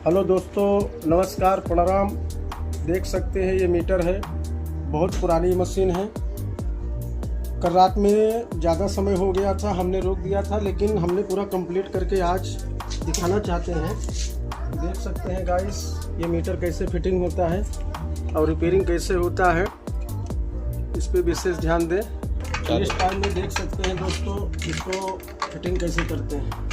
Hello दोस्तों, नमस्कार, प्रणाम। देख सकते हैं ये मीटर है, बहुत पुरानी मशीन है। कल रात में ज़्यादा समय हो गया था, हमने रोक दिया था, लेकिन हमने पूरा कंप्लीट करके आज दिखाना चाहते हैं। देख सकते हैं गाइस, ये मीटर कैसे फिटिंग होता है और रिपेयरिंग कैसे होता है, इस पर विशेष ध्यान दें। इस टाइम में देख सकते हैं दोस्तों, इसको फिटिंग कैसे करते हैं।